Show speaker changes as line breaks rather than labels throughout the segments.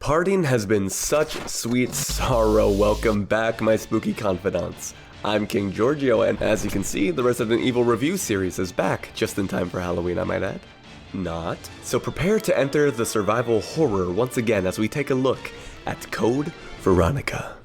Parting has been such sweet sorrow. Welcome back, my spooky confidants. I'm KingGeorgeio, and as you can see, the Resident Evil review series is back, just in time for Halloween, I might add. Not. So prepare to enter the survival horror once again as we take a look at Code Veronica.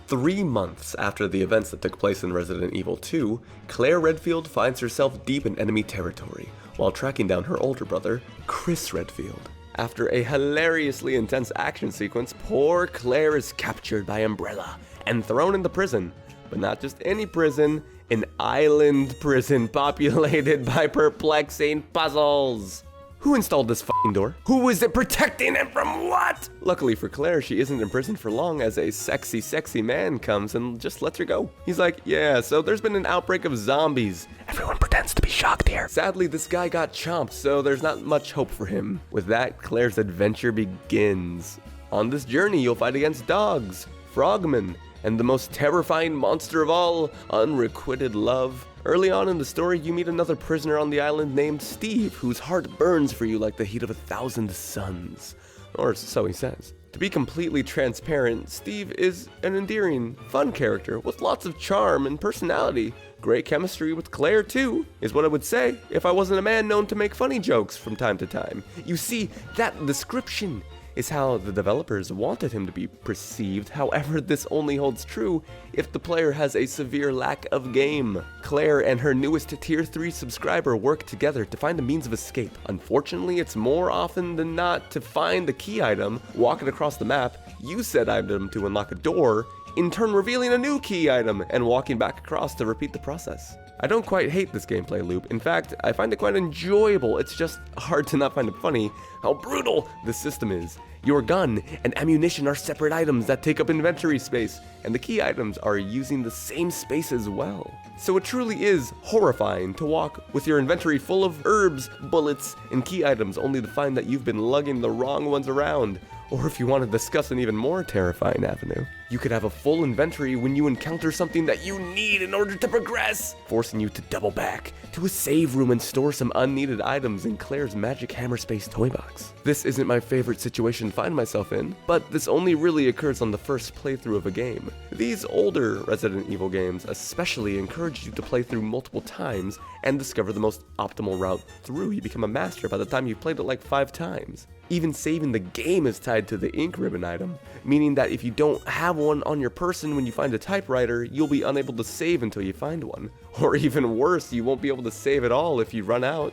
Three months after the events that took place in Resident Evil 2, Claire Redfield finds herself deep in enemy territory while tracking down her older brother, Chris Redfield. After a hilariously intense action sequence, poor Claire is captured by Umbrella and thrown into prison. But not just any prison, an island prison populated by perplexing puzzles. Who installed this f***ing door? Who is it protecting and from what? Luckily for Claire, she isn't in prison for long as a sexy man comes and just lets her go. He's like, yeah, so there's been an outbreak of zombies. Everyone pretends to be shocked here. Sadly, this guy got chomped, so there's not much hope for him. With that, Claire's adventure begins. On this journey, you'll fight against dogs, frogmen, and the most terrifying monster of all, unrequited love. Early on in the story, you meet another prisoner on the island named Steve, whose heart burns for you like the heat of 1,000 suns. Or so he says. To be completely transparent, Steve is an endearing, fun character with lots of charm and personality. Great chemistry with Claire too, is what I would say if I wasn't a man known to make funny jokes from time to time. You see, that description is how the developers wanted him to be perceived. However, this only holds true if the player has a severe lack of game. Claire and her newest tier 3 subscriber work together to find a means of escape. Unfortunately, it's more often than not to find the key item, walk it across the map, use said item to unlock a door, in turn revealing a new key item and walking back across to repeat the process. I don't quite hate this gameplay loop. In fact, I find it quite enjoyable. It's just hard to not find it funny how brutal this system is. Your gun and ammunition are separate items that take up inventory space, and the key items are using the same space as well. So it truly is horrifying to walk with your inventory full of herbs, bullets, and key items only to find that you've been lugging the wrong ones around. Or if you want to discuss an even more terrifying avenue, you could have a full inventory when you encounter something that you need in order to progress, forcing you to double back to a save room and store some unneeded items in Claire's magic hammer space toy box. This isn't my favorite situation to find myself in, but this only really occurs on the first playthrough of a game. These older Resident Evil games especially encourage you to play through multiple times and discover the most optimal route through. You become a master by the time you've played it like 5 times. Even saving the game is tied to the ink ribbon item, meaning that if you don't have one on your person when you find a typewriter, you'll be unable to save until you find one. Or even worse, you won't be able to save at all if you run out.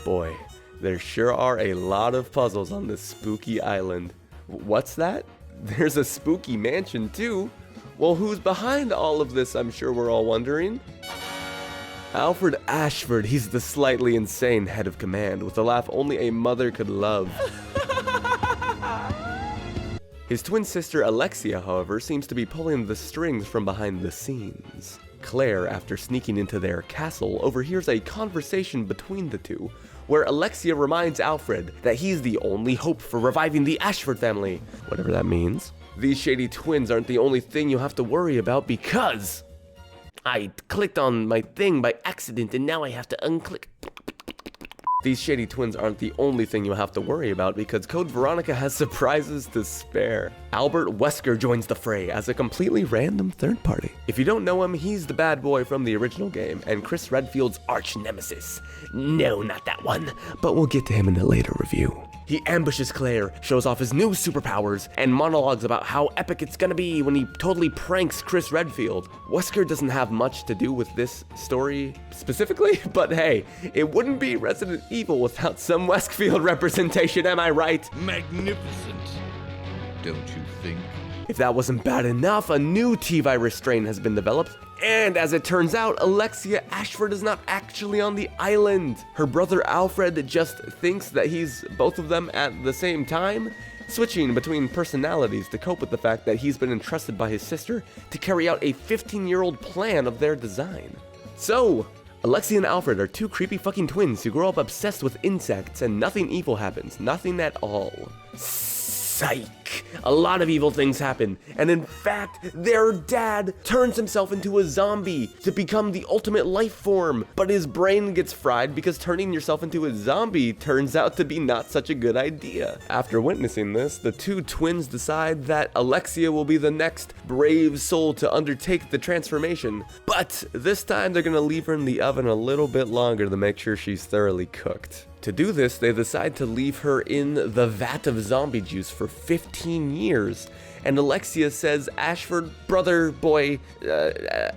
Boy, there sure are a lot of puzzles on this spooky island. What's that? There's a spooky mansion too. Well, who's behind all of this, I'm sure we're all wondering. Alfred Ashford, he's the slightly insane head of command with a laugh only a mother could love. His twin sister Alexia, however, seems to be pulling the strings from behind the scenes. Claire, after sneaking into their castle, overhears a conversation between the two, where Alexia reminds Alfred that he's the only hope for reviving the Ashford family, whatever that means. These shady twins aren't the only thing you have to worry about because I clicked on my thing by accident and now I have to unclick. These shady twins aren't the only thing you'll have to worry about because Code Veronica has surprises to spare. Albert Wesker joins the fray as a completely random third party. If you don't know him, he's the bad boy from the original game and Chris Redfield's arch nemesis. No, not that one, but we'll get to him in a later review. He ambushes Claire, shows off his new superpowers, and monologues about how epic it's gonna be when he totally pranks Chris Redfield. Wesker doesn't have much to do with this story specifically, but hey, it wouldn't be Resident Evil without some Westfield representation, am I right?
Magnificent, don't you think?
If that wasn't bad enough, a new T-virus strain has been developed, and as it turns out, Alexia Ashford is not actually on the island. Her brother Alfred just thinks that he's both of them at the same time, switching between personalities to cope with the fact that he's been entrusted by his sister to carry out a 15-year-old plan of their design. So, Alexia and Alfred are two creepy fucking twins who grow up obsessed with insects and nothing evil happens, nothing at all. Psych! A lot of evil things happen, and in fact, their dad turns himself into a zombie to become the ultimate life form, but his brain gets fried because turning yourself into a zombie turns out to be not such a good idea. After witnessing this, the two twins decide that Alexia will be the next brave soul to undertake the transformation, but this time they're gonna leave her in the oven a little bit longer to make sure she's thoroughly cooked. To do this, they decide to leave her in the vat of zombie juice for 15 years. And Alexia says, Ashford, brother, boy,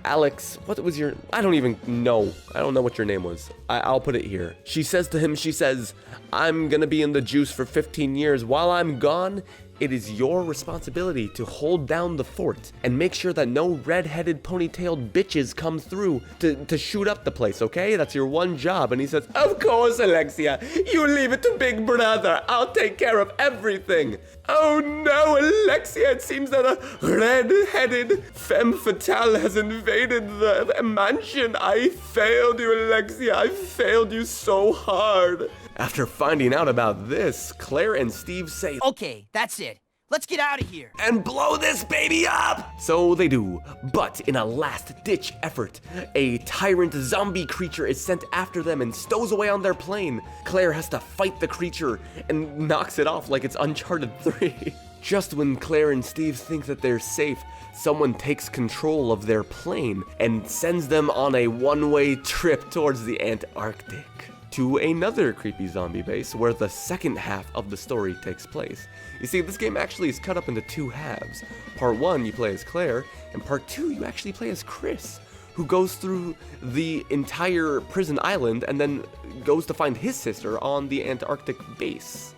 Alex, what was your, I don't even know. I don't know what your name was. I'll put it here. She says to him, she says, I'm gonna be in the juice for 15 years. While I'm gone, it is your responsibility to hold down the fort and make sure that no red-headed ponytailed bitches come through to shoot up the place, okay? That's your one job. And he says, of course, Alexia, you leave it to Big Brother. I'll take care of everything. Oh no, Alexia, it seems that a red-headed femme fatale has invaded the mansion. I failed you, Alexia. I failed you so hard. After finding out about this, Claire and Steve say,
okay, that's it. Let's get out of here.
And blow this baby up! So they do, but in a last-ditch effort, a tyrant zombie creature is sent after them and stows away on their plane. Claire has to fight the creature and knocks it off like it's Uncharted 3. Just when Claire and Steve think that they're safe, someone takes control of their plane and sends them on a one-way trip towards the Antarctic, to another creepy zombie base where the second half of the story takes place. You see, this game actually is cut up into two halves. Part 1, you play as Claire, and Part 2, you actually play as Chris, who goes through the entire prison island and then goes to find his sister on the Antarctic base.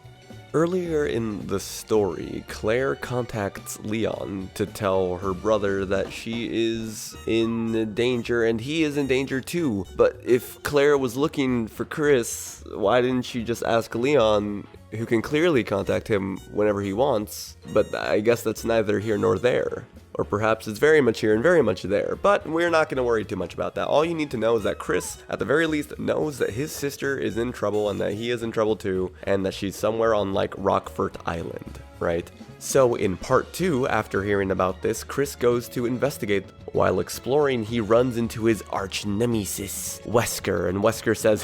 Earlier in the story, Claire contacts Leon to tell her brother that she is in danger and he is in danger too. But if Claire was looking for Chris, why didn't she just ask Leon, who can clearly contact him whenever he wants? But I guess that's neither here nor there. Or perhaps it's very much here and very much there, but we're not going to worry too much about that. All you need to know is that Chris, at the very least, knows that his sister is in trouble and that he is in trouble too, and that she's somewhere on, like, Rockfort Island, right? So in Part 2, after hearing about this, Chris goes to investigate. While exploring, he runs into his arch nemesis, Wesker, and Wesker says,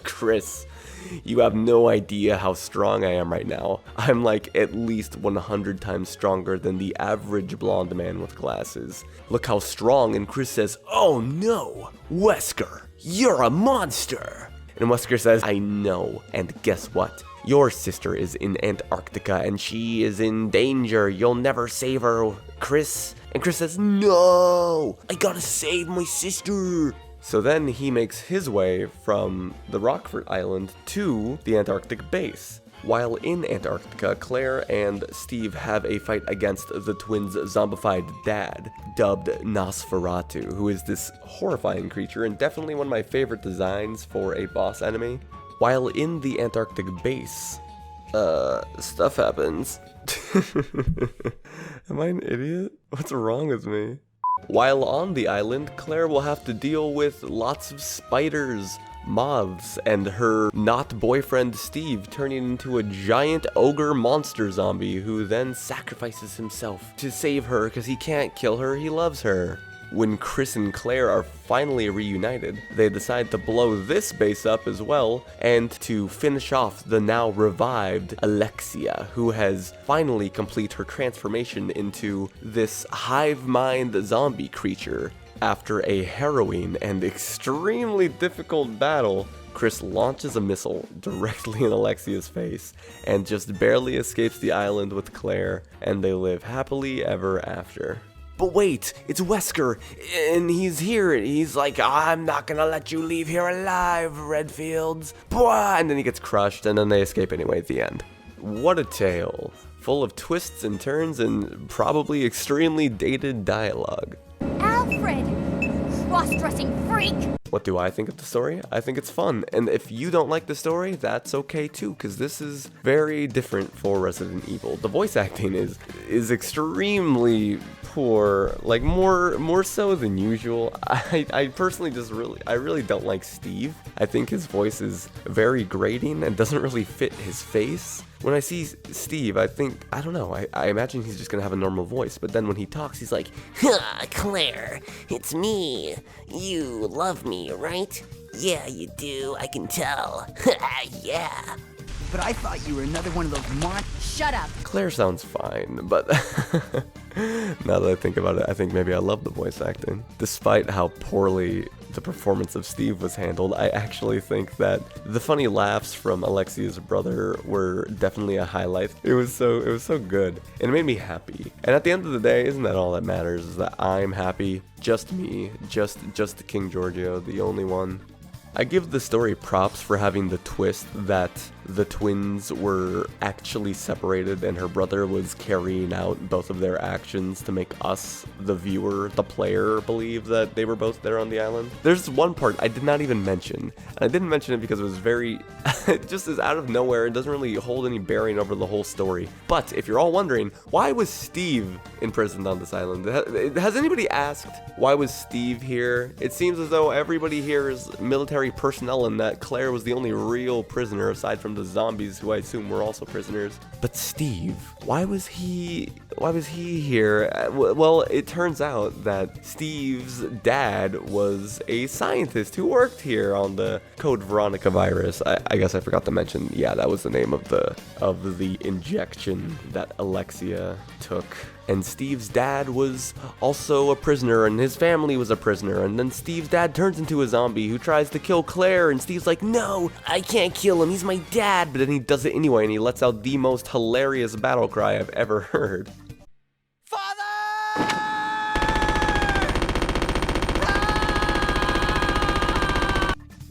Chris, you have no idea how strong I am right now. I'm like at least 100 times stronger than the average blonde man with glasses. Look how strong. And Chris says, oh no, Wesker, you're a monster. And Wesker says, I know, and guess what? Your sister is in Antarctica and she is in danger. You'll never save her, Chris. And Chris says, no, I gotta save my sister. So then he makes his way from the Rockfort Island to the Antarctic base. While in Antarctica, Claire and Steve have a fight against the twins' zombified dad, dubbed Nosferatu, who is this horrifying creature and definitely one of my favorite designs for a boss enemy. While in the Antarctic base, stuff happens. Am I an idiot? What's wrong with me? While on the island, Claire will have to deal with lots of spiders, moths, and her not boyfriend Steve turning into a giant ogre monster zombie who then sacrifices himself to save her because he can't kill her, he loves her. When Chris and Claire are finally reunited, they decide to blow this base up as well and to finish off the now revived Alexia, who has finally completed her transformation into this hive mind zombie creature. After a harrowing and extremely difficult battle, Chris launches a missile directly in Alexia's face and just barely escapes the island with Claire, and they live happily ever after. But wait, it's Wesker, and he's here, and he's like, I'm not gonna let you leave here alive, Redfields. Blah! And then he gets crushed, and then they escape anyway at the end. What a tale, full of twists and turns and probably extremely dated dialogue.
Alfred! Cross-dressing freak!
What do I think of the story? I think it's fun, and if you don't like the story, that's okay too, because this is very different for Resident Evil. The voice acting is extremely poor, like more so than usual. I personally I really don't like Steve. I think his voice is very grating and doesn't really fit his face. When I see Steve, I don't know, I imagine he's just gonna have a normal voice, but then when he talks, he's like,
Claire, it's me. You love me, right? Yeah, you do, I can tell. Yeah.
But I thought you were another one of those
Shut up.
Claire sounds fine, but now that I think about it, I think maybe I love the voice acting. Despite how poorly the performance of Steve was handled, I actually think that the funny laughs from Alexia's brother were definitely a highlight. It was so good, and it made me happy. And at the end of the day, isn't that all that matters? Is that I'm happy, just me, just KingGeorgeio, the only one. I give the story props for having the twist that the twins were actually separated and her brother was carrying out both of their actions to make us, the viewer, the player, believe that they were both there on the island. There's one part I did not even mention, and I didn't mention it because it was very, it just is out of nowhere. It doesn't really hold any bearing over the whole story. But if you're all wondering, why was Steve imprisoned on this island? Has anybody asked, why was Steve here? It seems as though everybody here is military personnel and that Claire was the only real prisoner aside from the zombies, who I assume were also prisoners. But Steve, why was he here? Well, it turns out that Steve's dad was a scientist who worked here on the Code Veronica virus. I guess I forgot to mention, yeah, that was the name of the injection that Alexia took. And Steve's dad was also a prisoner, and his family was a prisoner, and then Steve's dad turns into a zombie who tries to kill Claire, and Steve's like, no, I can't kill him, he's my dad, but then he does it anyway, and he lets out the most hilarious battle cry I've ever heard.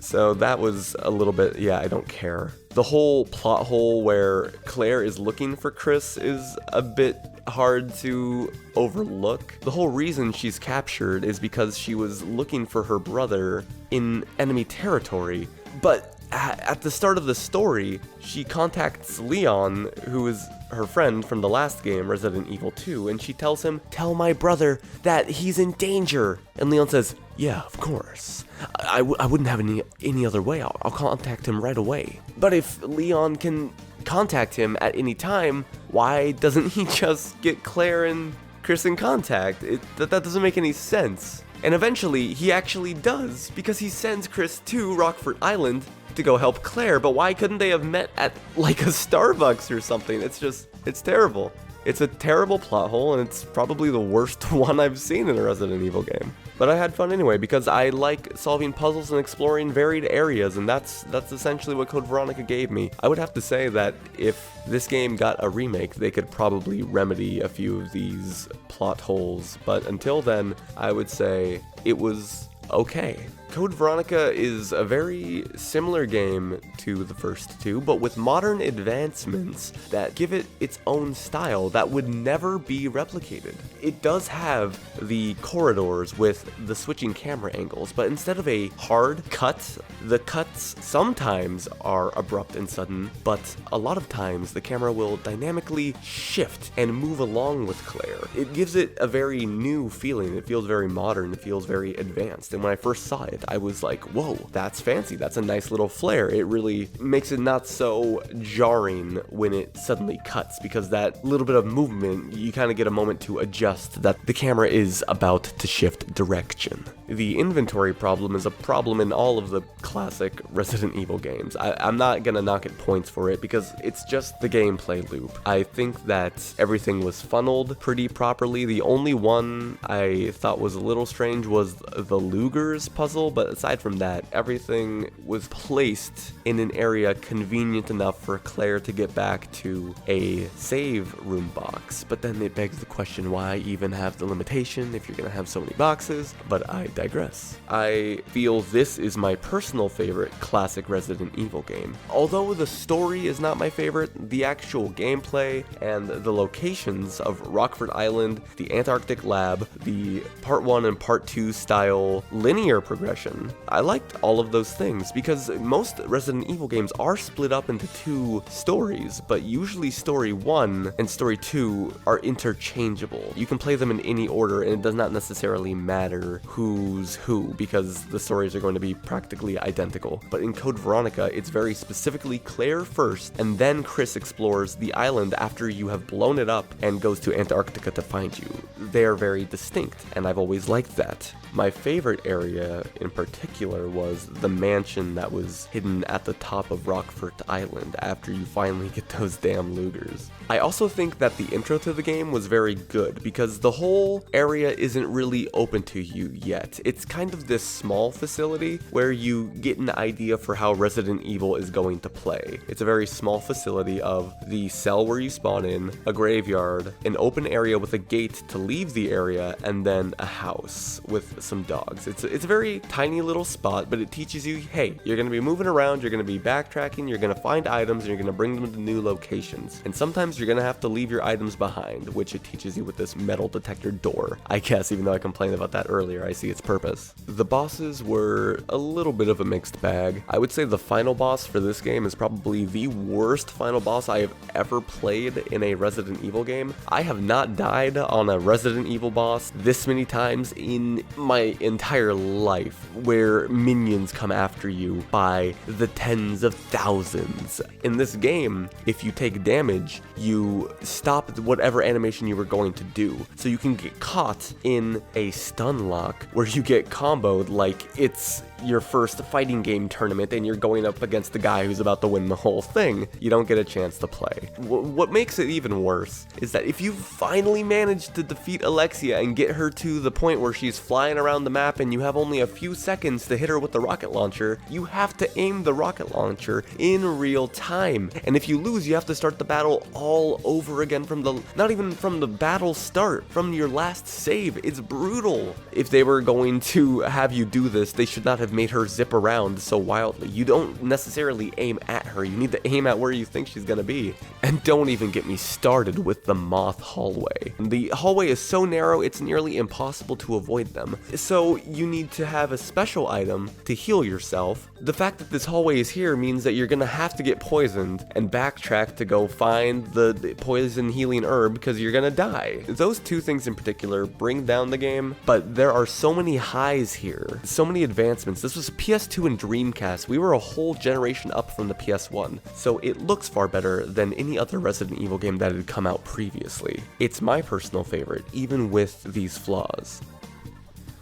So that was a little bit, yeah, I don't care. The whole plot hole where Claire is looking for Chris is a bit hard to overlook. The whole reason she's captured is because she was looking for her brother in enemy territory. But at the start of the story, she contacts Leon, who is her friend from the last game, Resident Evil 2, and she tells him, tell my brother that he's in danger. And Leon says, yeah, of course. I wouldn't have any other way. I'll contact him right away. But if Leon can contact him at any time, why doesn't he just get Claire and Chris in contact? That doesn't make any sense. And eventually, he actually does, because he sends Chris to Rockford Island to go help Claire, but why couldn't they have met at like a Starbucks or something? It's terrible. It's a terrible plot hole, and it's probably the worst one I've seen in a Resident Evil game. But I had fun anyway, because I like solving puzzles and exploring varied areas, and that's essentially what Code Veronica gave me. I would have to say that if this game got a remake, they could probably remedy a few of these plot holes, but until then, I would say it was okay. Code Veronica is a very similar game to the first two, but with modern advancements that give it its own style that would never be replicated. It does have the corridors with the switching camera angles, but instead of a hard cut, the cuts sometimes are abrupt and sudden, but a lot of times the camera will dynamically shift and move along with Claire. It gives it a very new feeling. It feels very modern. It feels very advanced. And when I first saw it, I was like, whoa, that's fancy. That's a nice little flair. It really makes it not so jarring when it suddenly cuts, because that little bit of movement, you kind of get a moment to adjust that the camera is about to shift direction. The inventory problem is a problem in all of the classic Resident Evil games. I'm not gonna knock it points for it because it's just the gameplay loop. I think that everything was funneled pretty properly. The only one I thought was a little strange was the Luger's puzzle, but aside from that, everything was placed in an area convenient enough for Claire to get back to a save room box. But then it begs the question, why even have the limitation if you're gonna have so many boxes? But I digress. I feel this is my personal favorite classic Resident Evil game. Although the story is not my favorite, the actual gameplay and the locations of Rockford Island, the Antarctic Lab, the Part 1 and Part 2 style linear progression, I liked all of those things because most Resident Evil games are split up into two stories, but usually story 1 and story 2 are interchangeable. You can play them in any order and it does not necessarily matter who who's who because the stories are going to be practically identical. But in Code Veronica, it's very specifically Claire first, and then Chris explores the island after you have blown it up and goes to Antarctica to find you. They are very distinct, and I've always liked that. My favorite area in particular was the mansion that was hidden at the top of Rockfort Island after you finally get those damn Lugers. I also think that the intro to the game was very good because the whole area isn't really open to you yet. It's kind of this small facility where you get an idea for how Resident Evil is going to play. It's a very small facility of the cell where you spawn in, a graveyard, an open area with a gate to leave the area, and then a house with some dogs. It's a very tiny little spot, but it teaches you, hey, you're going to be moving around, you're going to be backtracking, you're going to find items, and you're going to bring them to new locations. And sometimes you're going to have to leave your items behind, which it teaches you with this metal detector door. I guess, even though I complained about that earlier, I see its purpose. The bosses were a little bit of a mixed bag. I would say the final boss for this game is probably the worst final boss I have ever played in a Resident Evil game. I have not died on a Resident Evil boss this many times in my entire life, where minions come after you by the tens of thousands. In this game, if you take damage, you stop whatever animation you were going to do. So you can get caught in a stun lock where you get comboed like it's your first fighting game tournament and you're going up against the guy who's about to win the whole thing. You don't get a chance to play. What makes it even worse is that if you finally manage to defeat Alexia and get her to the point where she's flying around the map and you have only a few seconds to hit her with the rocket launcher, you have to aim the rocket launcher in real time. And if you lose, you have to start the battle all over again from not even from the battle start, from your last save. It's brutal. If they were going to have you do this, they should not have made her zip around so wildly. You don't necessarily aim at her, you need to aim at where you think she's gonna be. And don't even get me started with the Moth Hallway. The hallway is so narrow, it's nearly impossible to avoid them. So you need to have a special item to heal yourself. The fact that this hallway is here means that you're gonna have to get poisoned and backtrack to go find the poison healing herb because you're gonna die. Those two things in particular bring down the game, but there are so many highs here, so many advancements. This was PS2 and Dreamcast. We were a whole generation up from the PS1, so it looks far better than any other Resident Evil game that had come out previously. It's my personal favorite, even with these flaws.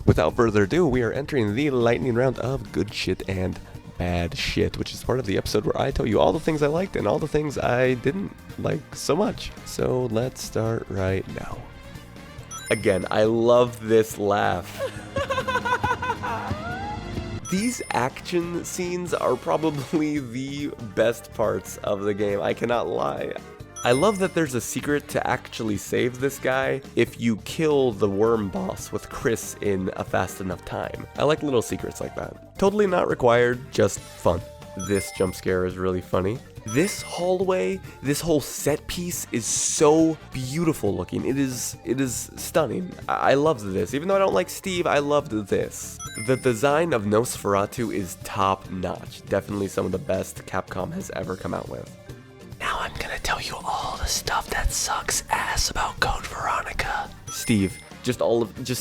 Without further ado, we are entering the lightning round of good shit and bad shit, which is part of the episode where I tell you all the things I liked and all the things I didn't like so much. So let's start right now. Again, I love this laugh. These action scenes are probably the best parts of the game, I cannot lie. I love that there's a secret to actually save this guy if you kill the worm boss with Chris in a fast enough time. I like little secrets like that. Totally not required, just fun. This jump scare is really funny. This hallway, this whole set piece is so beautiful looking. It is stunning. I loved this. Even though I don't like Steve, I loved this. The design of Nosferatu is top notch. Definitely some of the best Capcom has ever come out with. Now I'm gonna tell you all the stuff that sucks ass about Code Veronica. Steve. Just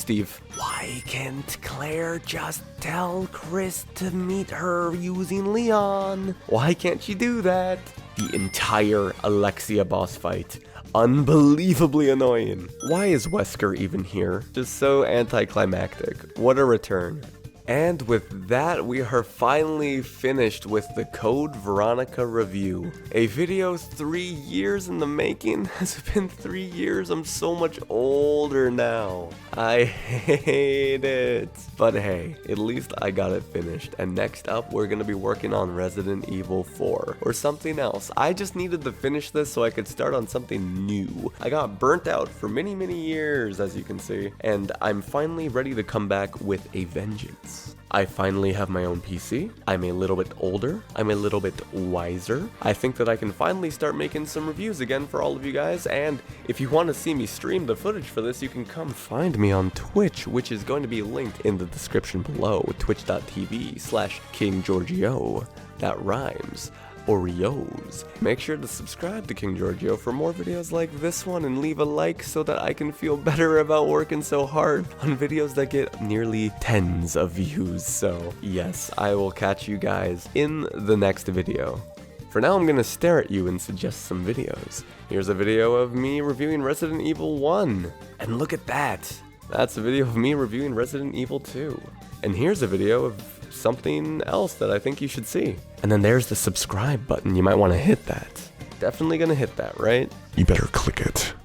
Steve. Why can't Claire just tell Chris to meet her using Leon? Why can't she do that? The entire Alexia boss fight. Unbelievably annoying. Why is Wesker even here? Just so anticlimactic. What a return. And with that, we are finally finished with the Code Veronica review. A video 3 years in the making. Has it been 3 years? I'm so much older now. I hate it. But hey, at least I got it finished. And next up, we're gonna be working on Resident Evil 4 or something else. I just needed to finish this so I could start on something new. I got burnt out for many years, as you can see, and I'm finally ready to come back with a vengeance. I finally have my own PC. I'm a little bit older. I'm a little bit wiser. I think that I can finally start making some reviews again for all of you guys. And if you want to see me stream the footage for this, you can come find me on Twitch, which is going to be linked in the description below. Twitch.tv/KingGeorgeio. That rhymes. Oreos. Make sure to subscribe to KingGeorgeio for more videos like this one and leave a like so that I can feel better about working so hard on videos that get nearly tens of views. So yes, I will catch you guys in the next video. For now, I'm gonna stare at you and suggest some videos. Here's a video of me reviewing Resident Evil 1. And look at that! That's a video of me reviewing Resident Evil 2. And here's a video of something else that I think you should see. And then there's the subscribe button. You might want to hit that. Definitely gonna hit that, right? You better click it.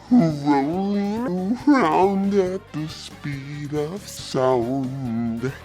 Rolling around at the speed of sound.